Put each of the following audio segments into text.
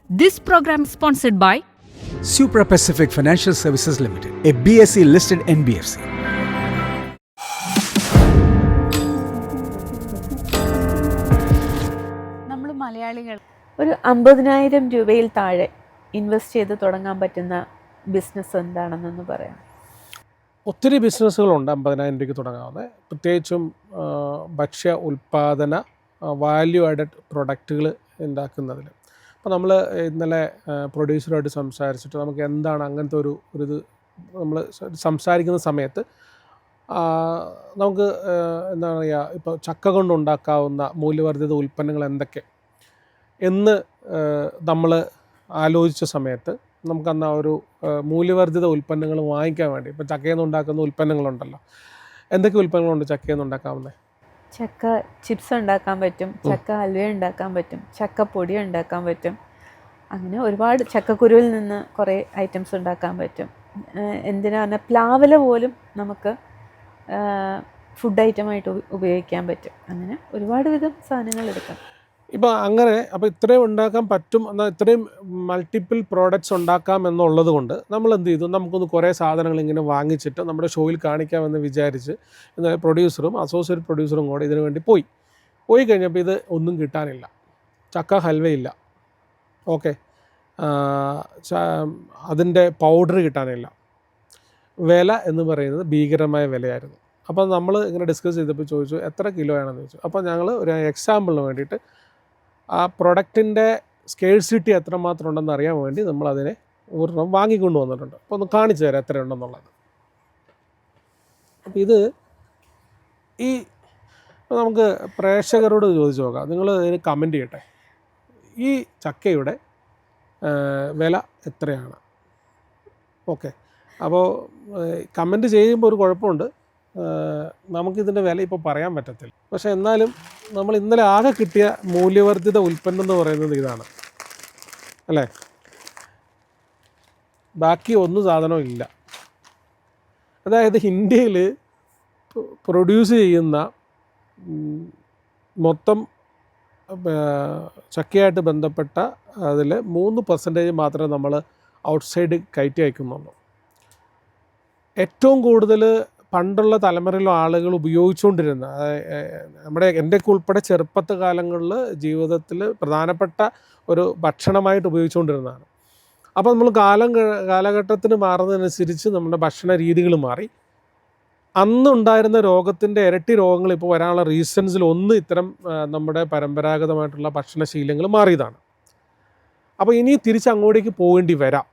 This program is sponsored by Supra Pacific Financial Services Limited, a BSE listed NBFC. നമ്മൾ മലയാളികൾ ഒരു 50,000 രൂപയിൽ താഴെ ഇൻവെസ്റ്റ് ചെയ്ത് തുടങ്ങാൻ പറ്റുന്ന ബിസിനസ് എന്താണെന്നൊന്ന് പറയാം. ഒത്തിരി ബിസിനസ്സുകളുണ്ട് 50,000 രൂപയ്ക്ക് തുടങ്ങാവുന്നത്. പ്രത്യേകിച്ചും ഭക്ഷ്യ ഉൽപ്പാദന വാല്യൂ ആഡഡ് പ്രൊഡക്റ്റുകൾ ഉണ്ടാക്കുന്നതിൽ. അപ്പോൾ നമ്മൾ ഇന്നലെ പ്രൊഡ്യൂസറുമായിട്ട് സംസാരിച്ചിട്ട് നമുക്ക് എന്താണ് അങ്ങനത്തെ ഒരു ഇത് നമ്മൾ സംസാരിക്കുന്ന സമയത്ത് നമുക്ക് എന്താ പറയുക, ഇപ്പോൾ ചക്ക കൊണ്ടുണ്ടാക്കാവുന്ന മൂല്യവർദ്ധിത ഉൽപ്പന്നങ്ങൾ എന്തൊക്കെ എന്ന് നമ്മൾ ആലോചിച്ച സമയത്ത് നമുക്കന്ന് ഒരു മൂല്യവർദ്ധിത ഉൽപ്പന്നങ്ങൾ വാങ്ങിക്കാൻ വേണ്ടി, ഇപ്പോൾ ചക്കയിൽ നിന്ന് ഉണ്ടാക്കുന്ന ഉൽപ്പന്നങ്ങളുണ്ടല്ലോ, എന്തൊക്കെ ഉൽപ്പന്നങ്ങളുണ്ട് ചക്കയിൽ നിന്ന് ഉണ്ടാക്കാവുന്നത്? ചക്ക ചിപ്സ് ഉണ്ടാക്കാൻ പറ്റും, ചക്ക ഹൽവ ഉണ്ടാക്കാൻ പറ്റും, ചക്ക പൊടി ഉണ്ടാക്കാൻ പറ്റും. അങ്ങനെ ഒരുപാട് ചക്കക്കുരുവിൽ നിന്ന് കുറേ ഐറ്റംസ് ഉണ്ടാക്കാൻ പറ്റും. എന്തിനാ പറഞ്ഞാൽ പ്ലാവില പോലും നമുക്ക് ഫുഡ് ഐറ്റമായിട്ട് ഉപയോഗിക്കാൻ പറ്റും. അങ്ങനെ ഒരുപാട് വിധം സാധനങ്ങൾ എടുക്കാം. ഇപ്പോൾ അങ്ങനെ അപ്പോൾ ഇത്രയും ഉണ്ടാക്കാൻ പറ്റും, എന്നാൽ ഇത്രയും മൾട്ടിപ്പിൾ പ്രോഡക്റ്റ്സ് ഉണ്ടാക്കാം എന്നുള്ളത് കൊണ്ട് നമ്മൾ എന്ത് ചെയ്തു, നമുക്കൊന്ന് കുറേ സാധനങ്ങൾ ഇങ്ങനെ വാങ്ങിച്ചിട്ട് നമ്മുടെ ഷോയിൽ കാണിക്കാമെന്ന് വിചാരിച്ച് എന്നാൽ പ്രൊഡ്യൂസറും അസോസിയേറ്റ് പ്രൊഡ്യൂസറും കൂടെ ഇതിനു വേണ്ടി പോയി കഴിഞ്ഞപ്പോൾ ഇത് ഒന്നും കിട്ടാനില്ല. ചക്ക ഹൽവയില്ല, ഓക്കെ, അതിൻ്റെ പൗഡർ കിട്ടാനില്ല, വില എന്ന് പറയുന്നത് ഭീകരമായ വിലയായിരുന്നു. അപ്പോൾ നമ്മൾ ഇങ്ങനെ ഡിസ്കസ് ചെയ്തപ്പോൾ ചോദിച്ചു എത്ര കിലോ ആണെന്ന് ചോദിച്ചു. അപ്പോൾ ഞങ്ങൾ ഒരു എക്സാമ്പിളിന് വേണ്ടിയിട്ട് ആ പ്രൊഡക്റ്റിൻ്റെ സ്കേഴ്സിറ്റി എത്രമാത്രം ഉണ്ടെന്ന് അറിയാൻ വേണ്ടി നമ്മളതിനെ ഒരെണ്ണം വാങ്ങിക്കൊണ്ട് വന്നിട്ടുണ്ട്. അപ്പോൾ ഒന്ന് കാണിച്ചു തരാം എത്ര ഉണ്ടെന്നുള്ളത്. അപ്പോൾ ഇത് നമുക്ക് പ്രേക്ഷകരോട് ചോദിച്ചു നോക്കാം. നിങ്ങൾ ഇതിന് കമൻറ്റ് ചെയ്യട്ടെ, ഈ ചക്കയുടെ വില എത്രയാണ്? ഓക്കെ, അപ്പോൾ കമൻറ്റ് ചെയ്യുമ്പോൾ ഒരു കുഴപ്പമുണ്ട്, നമുക്കിതിൻ്റെ വില ഇപ്പോൾ പറയാൻ പറ്റത്തില്ല. പക്ഷേ എന്നാലും നമ്മൾ ഇന്നലെ ആകെ കിട്ടിയ മൂല്യവർദ്ധിത ഉൽപ്പന്നം എന്ന് പറയുന്നത് ഇതാണ് അല്ലേ, ബാക്കി ഒന്നും സാധനവും ഇല്ല. അതായത് ഇന്ത്യയിൽ പ്രൊഡ്യൂസ് ചെയ്യുന്ന മൊത്തം ചക്കയായിട്ട് ബന്ധപ്പെട്ട അതിൽ 3% മാത്രമേ നമ്മൾ ഔട്ട്സൈഡ് കയറ്റി അയക്കുന്നുള്ളൂ. ഏറ്റവും കൂടുതൽ പണ്ടുള്ള തലമുറയിലുള്ള ആളുകൾ ഉപയോഗിച്ചുകൊണ്ടിരുന്ന, എൻ്റെയൊക്കെ ഉൾപ്പെടെ ചെറുപ്പത്തെ കാലങ്ങളിൽ ജീവിതത്തിൽ പ്രധാനപ്പെട്ട ഒരു ഭക്ഷണമായിട്ട് ഉപയോഗിച്ചുകൊണ്ടിരുന്നതാണ്. അപ്പോൾ നമ്മൾ കാലഘട്ടത്തിന് മാറുന്നതനുസരിച്ച് നമ്മുടെ ഭക്ഷണ രീതികൾ മാറി. അന്നുണ്ടായിരുന്ന രോഗത്തിൻ്റെ ഇരട്ടി രോഗങ്ങൾ ഇപ്പോൾ വരാനുള്ള റീസൺസിൽ ഒന്ന് ഇത്തരം നമ്മുടെ പരമ്പരാഗതമായിട്ടുള്ള ഭക്ഷണശീലങ്ങൾ മാറിയതാണ്. അപ്പോൾ ഇനി തിരിച്ചങ്ങോട്ടേക്ക് പോകേണ്ടി വരാം.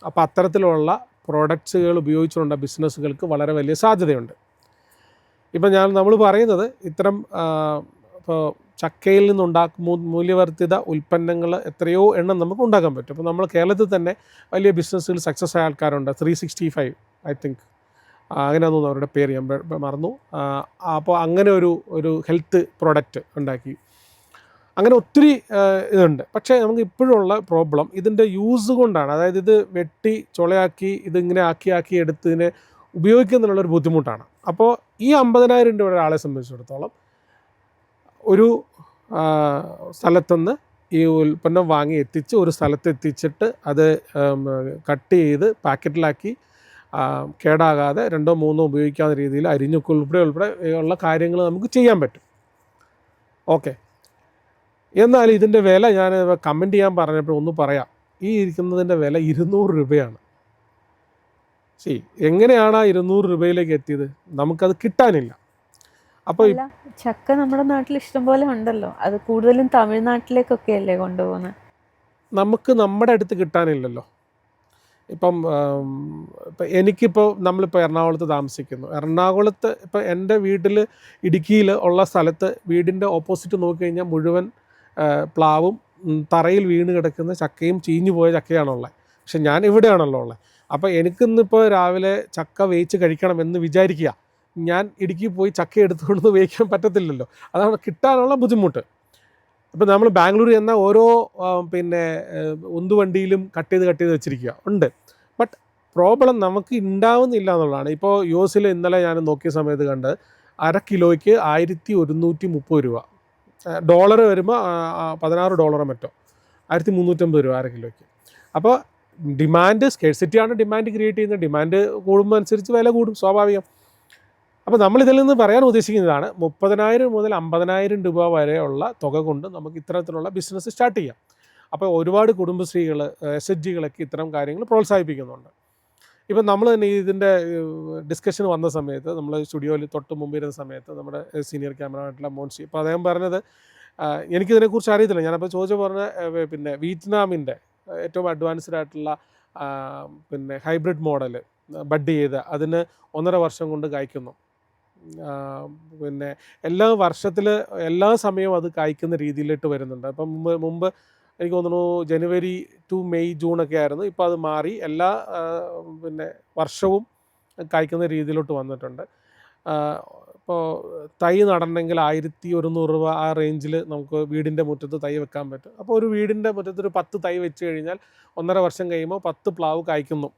അപ്പോൾ അത്തരത്തിലുള്ള പ്രോഡക്ട്സുകൾ ഉപയോഗിച്ചുകൊണ്ട ബിസിനസ്സുകൾക്ക് വളരെ വലിയ സാധ്യതയുണ്ട്. ഇപ്പം നമ്മൾ പറയുന്നത് ഇത്തരം ഇപ്പോൾ ചക്കയിൽ മൂല്യവർദ്ധിത ഉൽപ്പന്നങ്ങൾ എത്രയോ എണ്ണം നമുക്ക് ഉണ്ടാക്കാൻ പറ്റും. അപ്പോൾ നമ്മൾ കേരളത്തിൽ തന്നെ വലിയ ബിസിനസ്സുകൾ സക്സസ് ആയ ആൾക്കാരുണ്ട്. 365 ഐ തിങ്ക് അങ്ങനെയാണെന്ന് തോന്നുന്നു അവരുടെ പേര്, ഞാൻ മറന്നു. അപ്പോൾ അങ്ങനെ ഒരു ഹെൽത്ത് പ്രോഡക്റ്റ് ഉണ്ടാക്കി, അങ്ങനെ ഒത്തിരി ഇതുണ്ട്. പക്ഷേ നമുക്ക് ഇപ്പോഴുള്ള പ്രോബ്ലം ഇതിൻ്റെ യൂസ് കൊണ്ടാണ്. അതായത് ഇത് വെട്ടി ചുളയാക്കി ഇതിങ്ങനെ ആക്കി എടുത്തതിനെ ഉപയോഗിക്കുന്നതിനുള്ളൊരു ബുദ്ധിമുട്ടാണ്. അപ്പോൾ ഈ 50,000 രൂപ ഒരാളെ സംബന്ധിച്ചിടത്തോളം ഒരു സ്ഥലത്തുനിന്ന് ഈ ഉൽപ്പന്നം വാങ്ങി എത്തിച്ച് ഒരു സ്ഥലത്ത് എത്തിച്ചിട്ട് അത് കട്ട് ചെയ്ത് പാക്കറ്റിലാക്കി കേടാകാതെ 2-3 ഉപയോഗിക്കാവുന്ന രീതിയിൽ അരിഞ്ഞൊക്കെ ഉൾപ്പെടെ ഉള്ള കാര്യങ്ങൾ നമുക്ക് ചെയ്യാൻ പറ്റും. ഓക്കെ, എന്നാൽ ഇതിൻ്റെ വില ഞാൻ കമൻറ്റ് ചെയ്യാൻ പറഞ്ഞപ്പോൾ ഒന്ന് പറയാം. ഈ ഇരിക്കുന്നതിൻ്റെ വില 200 രൂപയാണ്. എങ്ങനെയാണ് ആ 200 രൂപയിലേക്ക് എത്തിയത്? നമുക്കത് കിട്ടാനില്ല. അപ്പോൾ ചക്ക നമ്മുടെ നാട്ടിൽ ഇഷ്ടംപോലെ ഉണ്ടല്ലോ, അത് കൂടുതലും തമിഴ്നാട്ടിലേക്കൊക്കെ അല്ലേ കൊണ്ടുപോകുന്നത്. നമുക്ക് നമ്മുടെ അടുത്ത് കിട്ടാനില്ലല്ലോ. ഇപ്പം എനിക്കിപ്പോൾ നമ്മളിപ്പോൾ എറണാകുളത്ത് താമസിക്കുന്നു. എറണാകുളത്ത് ഇപ്പോൾ എൻ്റെ വീട്ടിൽ ഇടുക്കിയിൽ ഉള്ള സ്ഥലത്ത് വീടിൻ്റെ ഓപ്പോസിറ്റ് നോക്കിക്കഴിഞ്ഞാൽ മുഴുവൻ പ്ലാവും തറയിൽ വീണ് കിടക്കുന്ന ചക്കയും ചീഞ്ഞു പോയ ചക്കയാണുള്ളത്. പക്ഷെ ഞാൻ ഇവിടെയാണല്ലോ ഉള്ളത്. അപ്പോൾ എനിക്കിന്നിപ്പോൾ രാവിലെ ചക്ക വേവിച്ച് കഴിക്കണമെന്ന് വിചാരിക്കുക, ഞാൻ ഇടുക്കി പോയി ചക്ക എടുത്തുകൊണ്ട് വേവിക്കാൻ പറ്റത്തില്ലല്ലോ. അതാണ് കിട്ടാനുള്ള ബുദ്ധിമുട്ട്. ഇപ്പോൾ നമ്മൾ ബാംഗ്ലൂർ എന്ന ഓരോ ഉന്തുവണ്ടിയിലും കട്ട് ചെയ്ത് വെച്ചിരിക്കുക ഉണ്ട്. ബട്ട് പ്രോബ്ലം നമുക്ക് ഉണ്ടാവുന്നില്ല എന്നുള്ളതാണ്. ഇപ്പോൾ US ഇന്നലെ ഞാൻ നോക്കിയ സമയത്ത് കണ്ട് 1/2 കിലോയ്ക്ക് 1130 രൂപ. ഡോളർ വരുമ്പോൾ $16 മറ്റോ. 1350 രൂപ 1/2 കിലോയ്ക്ക്. അപ്പോൾ ഡിമാൻഡ് സ്കേഴ്സിറ്റിയാണ് ഡിമാൻഡ് ക്രിയേറ്റ് ചെയ്യുന്നത്. ഡിമാൻഡ് കൂടുമ്പോൾ അനുസരിച്ച് വില കൂടും, സ്വാഭാവികം. അപ്പോൾ നമ്മളിതിൽ നിന്ന് പറയാൻ ഉദ്ദേശിക്കുന്നതാണ് 30,000 മുതൽ 50,000 രൂപ വരെയുള്ള തുക കൊണ്ട് നമുക്ക് ഇത്തരത്തിലുള്ള ബിസിനസ് സ്റ്റാർട്ട് ചെയ്യാം. അപ്പോൾ ഒരുപാട് കുടുംബശ്രീകൾ, SHGകളൊക്കെ ഇത്തരം കാര്യങ്ങൾ പ്രോത്സാഹിപ്പിക്കുന്നുണ്ട്. ഇപ്പം നമ്മൾ തന്നെ ഇതിൻ്റെ ഡിസ്കഷൻ വന്ന സമയത്ത്, നമ്മൾ സ്റ്റുഡിയോയിൽ തൊട്ട് മുമ്പിരുന്ന സമയത്ത് നമ്മുടെ സീനിയർ ക്യാമറമായിട്ടുള്ള മോൻസി, അപ്പോൾ അദ്ദേഹം പറഞ്ഞത് എനിക്കിതിനെക്കുറിച്ച് അറിയത്തില്ല. ഞാനപ്പോൾ പറഞ്ഞ പിന്നെ വിയറ്റ്നാമിൻ്റെ ഏറ്റവും അഡ്വാൻസ്ഡ് ആയിട്ടുള്ള പിന്നെ ഹൈബ്രിഡ് മോഡൽ ബഡ് ചെയ്ത് അതിന് 1.5 വർഷം കൊണ്ട് കായ്ക്കുന്നു. പിന്നെ എല്ലാ വർഷത്തിൽ എല്ലാ സമയവും അത് കായ്ക്കുന്ന രീതിയിലിട്ട് വരുന്നുണ്ട്. അപ്പം മുമ്പ് എനിക്ക് തോന്നുന്നു ജനുവരി ടു മെയ് ജൂണൊക്കെ ആയിരുന്നു. ഇപ്പോൾ അത് മാറി എല്ലാ പിന്നെ വർഷവും കായ്ക്കുന്ന രീതിയിലോട്ട് വന്നിട്ടുണ്ട്. ഇപ്പോൾ തൈ നടണമെങ്കിൽ 1100 രൂപ ആ റേഞ്ചിൽ നമുക്ക് വീടിൻ്റെ മുറ്റത്ത് തൈ വെക്കാൻ പറ്റും. അപ്പോൾ ഒരു വീടിൻ്റെ മുറ്റത്ത് ഒരു 10 തൈ വെച്ച് കഴിഞ്ഞാൽ 1.5 വർഷം കഴിയുമ്പോൾ 10 പ്ലാവ് കായ്ക്കുന്നു.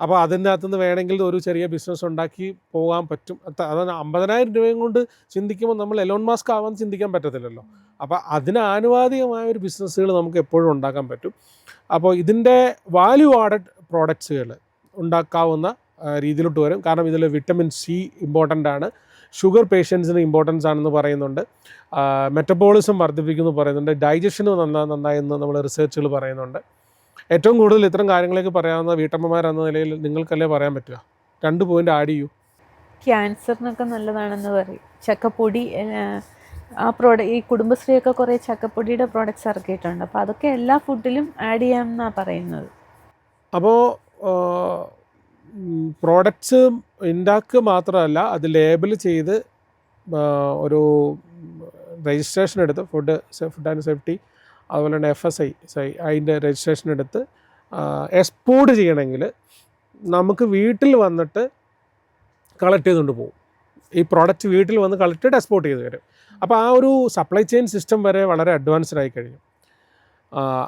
അപ്പോൾ അതിൻ്റെ അകത്തുനിന്ന് വേണമെങ്കിൽ ഒരു ചെറിയ ബിസിനസ് ഉണ്ടാക്കി പോകാൻ പറ്റും. അതാണ് 50,000 രൂപയും കൊണ്ട് ചിന്തിക്കുമ്പോൾ നമ്മൾ എലോൺ മാസ്ക് ആവാൻ ചിന്തിക്കാൻ പറ്റത്തില്ലല്ലോ. അപ്പോൾ അതിന് ആനുപാതികമായ ഒരു ബിസിനസ്സുകൾ നമുക്ക് എപ്പോഴും ഉണ്ടാക്കാൻ പറ്റും. അപ്പോൾ ഇതിൻ്റെ വാല്യൂ ആഡഡ് പ്രോഡക്ട്സുകൾ ഉണ്ടാക്കാവുന്ന രീതിയിലോട്ട് വരും. കാരണം ഇതിൽ വിറ്റമിൻ C ഇമ്പോർട്ടൻ്റ് ആണ്, ഷുഗർ പേഷ്യൻസിന് ഇമ്പോർട്ടൻസ് ആണെന്ന് പറയുന്നുണ്ട്, മെറ്റബോളിസം വർദ്ധിപ്പിക്കുന്നു പറയുന്നുണ്ട്, ഡൈജഷനും നന്നായെന്ന് നമ്മൾ റിസർച്ചുകൾ പറയുന്നുണ്ട്. ഏറ്റവും കൂടുതൽ ഇത്തരം കാര്യങ്ങളൊക്കെ പറയാവുന്ന വീട്ടമ്മമാരെന്ന നിലയിൽ നിങ്ങൾക്കല്ലേ പറയാൻ പറ്റുക? 2 പോയിന്റ് ആഡ് ചെയ്യൂ. ക്യാൻസറിനൊക്കെ നല്ലതാണെന്ന് പറയും ചക്കപ്പൊടി. ഈ കുടുംബശ്രീയൊക്കെ കുറേ ചക്കപ്പൊടിയുടെ പ്രോഡക്റ്റ്സ് ഇറക്കിയിട്ടുണ്ട്. അപ്പോൾ അതൊക്കെ എല്ലാ ഫുഡിലും ആഡ് ചെയ്യാമെന്നാണ് പറയുന്നത്. അപ്പോൾ പ്രോഡക്റ്റ്സ് ഉണ്ടാക്കുക മാത്രമല്ല, അത് ലേബൽ ചെയ്ത് ഒരു രജിസ്ട്രേഷൻ എടുത്ത് ഫുഡ് ആൻഡ് സേഫ്റ്റി, അതുപോലെ തന്നെ FSI അതിൻ്റെ രജിസ്ട്രേഷൻ എടുത്ത് എക്സ്പോർട്ട് ചെയ്യണമെങ്കിൽ നമുക്ക് വീട്ടിൽ വന്നിട്ട് കളക്ട് ചെയ്തുകൊണ്ട് പോകും. ഈ പ്രോഡക്റ്റ് വീട്ടിൽ വന്ന് കളക്ട് ചെയ്ത് എക്സ്പോർട്ട് ചെയ്ത് വരും. അപ്പോൾ ആ ഒരു സപ്ലൈ ചെയിൻ സിസ്റ്റം വരെ വളരെ അഡ്വാൻസ്ഡ് ആയി കഴിഞ്ഞു.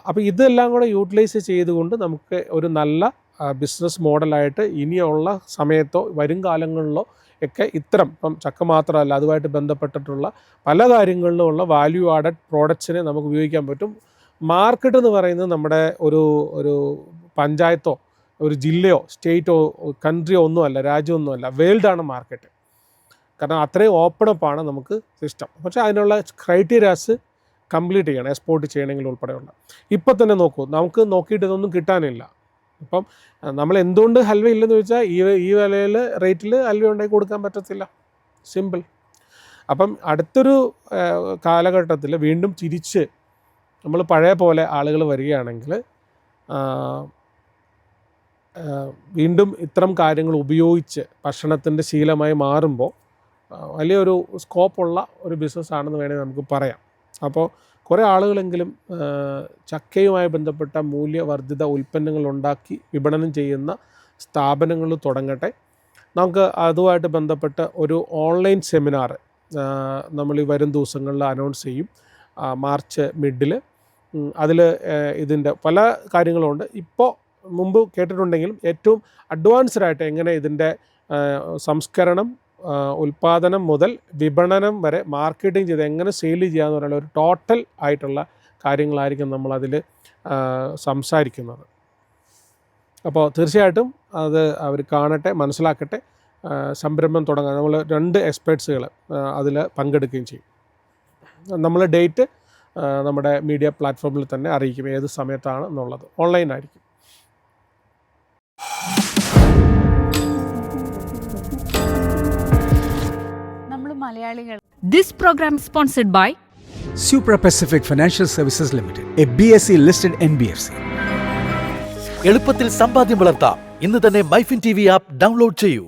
അപ്പോൾ ഇതെല്ലാം കൂടെ യൂട്ടിലൈസ് ചെയ്തുകൊണ്ട് നമുക്ക് ഒരു നല്ല ബിസിനസ് മോഡലായിട്ട് ഇനിയുള്ള സമയത്തോ വരും കാലങ്ങളിലോ ഒക്കെ ഇത്തരം ഇപ്പം ചക്ക മാത്രമല്ല അതുമായിട്ട് ബന്ധപ്പെട്ടിട്ടുള്ള പല കാര്യങ്ങളിലുമുള്ള വാല്യൂ ആഡഡ് പ്രോഡക്ട്സിനെ നമുക്ക് ഉപയോഗിക്കാൻ പറ്റും. മാർക്കറ്റ് എന്ന് പറയുന്നത് നമ്മുടെ ഒരു പഞ്ചായത്തോ ഒരു ജില്ലയോ സ്റ്റേറ്റോ കൺട്രിയോ ഒന്നുമല്ല, രാജ്യമൊന്നുമല്ല, വേൾഡാണ് മാർക്കറ്റ്. കാരണം അത്രയും ഓപ്പൺ അപ്പാണ് നമുക്ക് സിസ്റ്റം. പക്ഷേ അതിനുള്ള ക്രൈറ്റീരിയാസ് കംപ്ലീറ്റ് ചെയ്യണം എക്സ്പോർട്ട് ചെയ്യണമെങ്കിൽ ഉൾപ്പെടെയുള്ള. ഇപ്പം തന്നെ നോക്കൂ, നമുക്ക് നോക്കിയിട്ട് ഇതൊന്നും കിട്ടാനില്ല. ഇപ്പം നമ്മൾ എന്തുകൊണ്ട് ഹൽവ ഇല്ലെന്ന് ചോദിച്ചാൽ ഈ വിലയിൽ റേറ്റിൽ ഹൽവ ഉണ്ടാക്കി കൊടുക്കാൻ പറ്റത്തില്ല, സിമ്പിൾ. അപ്പം അടുത്തൊരു കാലഘട്ടത്തിൽ വീണ്ടും തിരിച്ച് നമ്മൾ പഴയ പോലെ ആളുകൾ വരികയാണെങ്കിൽ വീണ്ടും ഇത്തരം കാര്യങ്ങൾ ഉപയോഗിച്ച് ഭക്ഷണത്തിൻ്റെ ശീലമായി മാറുമ്പോൾ വലിയൊരു സ്കോപ്പുള്ള ഒരു ബിസിനസ്സാണെന്ന് വേണമെങ്കിൽ നമുക്ക് പറയാം. അപ്പോൾ കുറേ ആളുകളെങ്കിലും ചക്കയുമായി ബന്ധപ്പെട്ട മൂല്യവർദ്ധിത ഉൽപ്പന്നങ്ങൾ ഉണ്ടാക്കി വിപണനം ചെയ്യുന്ന സ്ഥാപനങ്ങൾ തുടങ്ങട്ടെ. നമുക്ക് അതുമായിട്ട് ബന്ധപ്പെട്ട ഒരു ഓൺലൈൻ സെമിനാർ നമ്മൾ ഈ വരും ദിവസങ്ങളിൽ അനൗൺസ് ചെയ്യും, മാർച്ച് മിഡിൽ. അതിൽ ഇതിൻ്റെ പല കാര്യങ്ങളുണ്ട്. ഇപ്പോൾ മുമ്പ് കേട്ടിട്ടുണ്ടെങ്കിലും ഏറ്റവും അഡ്വാൻസ്ഡ് ആയിട്ട് എങ്ങനെ ഇതിൻ്റെ സംസ്കരണം, ഉൽപ്പാദനം മുതൽ വിപണനം വരെ മാർക്കറ്റിംഗ് ചെയ്ത് എങ്ങനെ സെയിൽ ചെയ്യാന്ന് പറയുന്ന ഒരു ടോട്ടൽ ആയിട്ടുള്ള കാര്യങ്ങളായിരിക്കും നമ്മളതിൽ സംസാരിക്കുന്നത്. അപ്പോൾ തീർച്ചയായിട്ടും അത് അവർ കാണട്ടെ, മനസ്സിലാക്കട്ടെ, സംരംഭം തുടങ്ങാൻ നമ്മൾ 2 എക്സ്പേർട്സുകൾ അതിൽ പങ്കെടുക്കുകയും ചെയ്യും. നമ്മൾ ഡേറ്റ് നമ്മുടെ മീഡിയ പ്ലാറ്റ്ഫോമിൽ തന്നെ അറിയിക്കും ഏത് സമയത്താണ് എന്നുള്ളത്. ഓൺലൈനായിരിക്കും. This program sponsored by Supra Pacific Financial Services Limited, a BSE listed NBFC. എളുപ്പത്തിൽ സമ്പാദ്യം വളർത്താം. ഇന്ന് തന്നെ മൈഫിൻ TV ആപ്പ് ഡൗൺലോഡ് ചെയ്യൂ.